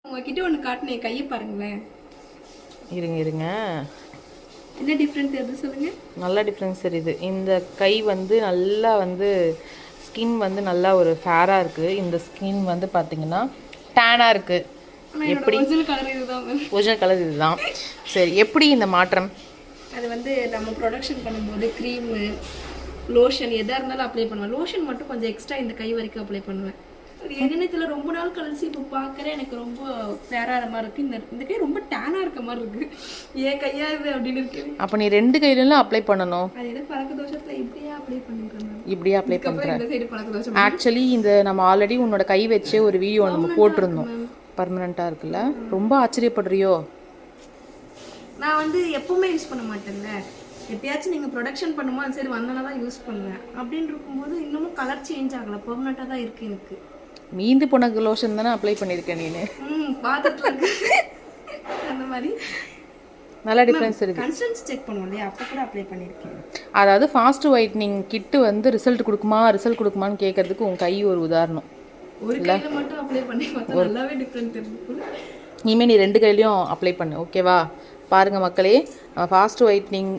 உங்ககிட்ட ஒன்று காட்டினேன், என் கையை பாருங்களேன். இருங்க இருங்க, என்ன டிஃப்ரெண்ட் தெரியுது சொல்லுங்க. நல்ல டிஃப்ரென்ஸ் தெரியுது. இந்த கை வந்து நல்லா வந்து ஸ்கின் வந்து நல்லா ஒரு ஃபேராக இருக்குது. இந்த ஸ்கின் வந்து பார்த்தீங்கன்னா டேனாக இருக்குது. எப்படி ஒரிஜினல் கலர் இதுதான். சரி, எப்படி இந்த மாற்றம்? அது வந்து நம்ம ப்ரொடக்ஷன் பண்ணும்போது க்ரீமு லோஷன் எதாக இருந்தாலும் அப்ளை பண்ணுவேன். லோஷன் மட்டும் கொஞ்சம் எக்ஸ்ட்ரா இந்த கை வரைக்கும் அப்ளை பண்ணுவேன். அது என்னத்தில் ரொம்ப நாள் கழிச்சு இப்போ பார்க்குறேன், எனக்கு ரொம்ப ஃபேரான மாதிரி இருக்குது. இந்த கை ரொம்ப டேனாக இருக்க மாதிரி இருக்குது. ஏன் கையா இது அப்படின்னு இருக்கு. அப்போ நீ 2 கையிலாம் அப்ளை பண்ணணும். அது எது பழக்க தோஷத்தில் இப்படியே அப்ளை பண்ணிடுறேன். இப்படியே அப்ளை பண்ணுறேன். இந்த சைடு பழக்க தோஷம். ஆக்சுவலி இந்த நம்ம ஆல்ரெடி உன்னோட கை வச்சே ஒரு வீடியோ நம்ம போட்டிருந்தோம். பர்மனெண்ட்டாக இருக்குல்ல, ரொம்ப ஆச்சரியப்படுறியோ? நான் வந்து எப்பவுமே யூஸ் பண்ண மாட்டேன்ல, எப்பயாச்சும் நீங்கள் ப்ரொடக்ஷன் பண்ணும்போது அந்த சைடு வந்தோன்னா தான் யூஸ் பண்ணுவேன். அப்படின்னு இருக்கும்போது இன்னமும் கலர் சேஞ்ச் ஆகலை, பெர்மனெண்ட்டாக தான் இருக்குது எனக்கு. மீந்து போன லோஷன் தானே அப்ளை பண்ணியிருக்கேன் நீனு. பார்த்துட்டு அந்த மாதிரி நல்லா டிஃப்ரென்ஸ் இருக்குது. கன்சிஸ்டன்சி செக் பண்ணுவோம் இல்லையா, அப்போ கூட அப்ளை பண்ணியிருக்கேன். அதாவது ஃபாஸ்ட் ஒயிட்னிங் கிட்டு வந்து ரிசல்ட் கொடுக்குமான்னு கேட்கறதுக்கு உன் கை ஒரு உதாரணம். ஒரு கையில் மட்டும் அப்ளை பண்ணி பார்த்தா நல்லாவே டிஃப்ரெண்ட் இருக்குது. இனிமேல் நீ 2 கையிலையும் அப்ளை பண்ணு, ஓகேவா? பாருங்கள் மக்களே, ஃபாஸ்ட் ஒயிட்னிங்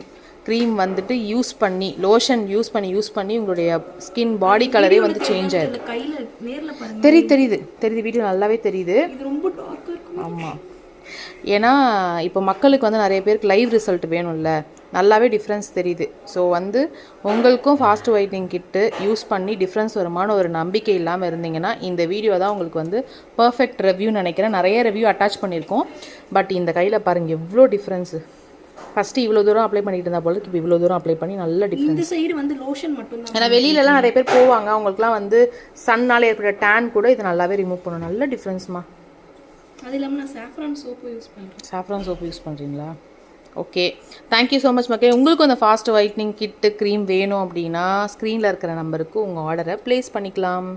க்ரீம் வந்துட்டு யூஸ் பண்ணி லோஷன் யூஸ் பண்ணி உங்களுடைய ஸ்கின் பாடி கலரே வந்து சேஞ்ச் ஆயிடுது. தெரியுது வீடியோ நல்லாவே தெரியுது. ஆமாம், ஏன்னா இப்போ மக்களுக்கு வந்து நிறைய பேருக்கு லைவ் ரிசல்ட் வேணும்ல, நல்லாவே டிஃப்ரென்ஸ் தெரியுது. ஸோ வந்து உங்களுக்கும் ஃபாஸ்ட் ஒயிட்னிங் கிட்டு யூஸ் பண்ணி டிஃப்ரென்ஸ் வருமான ஒரு நம்பிக்கை இல்லாமல் இருந்தீங்கன்னா இந்த வீடியோ தான் உங்களுக்கு வந்து பர்ஃபெக்ட் ரிவ்யூன்னு நினைக்கிறேன். நிறைய ரிவ்யூ அட்டாச் பண்ணியிருக்கோம். பட் இந்த கையில் பாருங்கள் எவ்வளோ டிஃப்ரென்ஸு. ஃபஸ்ட்டு இவ்வளோ தூரம் அப்ளை பண்ணிட்டு இருந்தா போல, இப்போ இவ்வளோ தூரம் அப்ளை பண்ணி நல்ல டிஃப்ரென்ஸ். இந்த சைடு வந்து லோஷன் மட்டும் தான். ஏன்னா வெளியிலலாம் நிறைய பேர் போவாங்க, அவங்களுக்குலாம் வந்து சன்னால் ஏற்பட்ட டேன் கூட இதை நல்லாவே ரிமூவ் பண்ணும். நல்ல டிஃப்ரென்ஸ்மா. அது இல்லாமல் நான் சாஃப்ரான் சோப்பு யூஸ் பண்ணுறேன். சாஃப்ரான் சோப்பு யூஸ் பண்ணுறீங்களா? ஓகே, தேங்க்யூ ஸோ மச் மக்களே. உங்களுக்கும் அந்த ஃபாஸ்ட் ஒயிட்னிங் கிட்டு க்ரீம் வேணும் அப்படின்னா ஸ்க்ரீனில் இருக்கிற நம்பருக்கு உங்கள் ஆர்டரை ப்ளேஸ் பண்ணிக்கலாம்.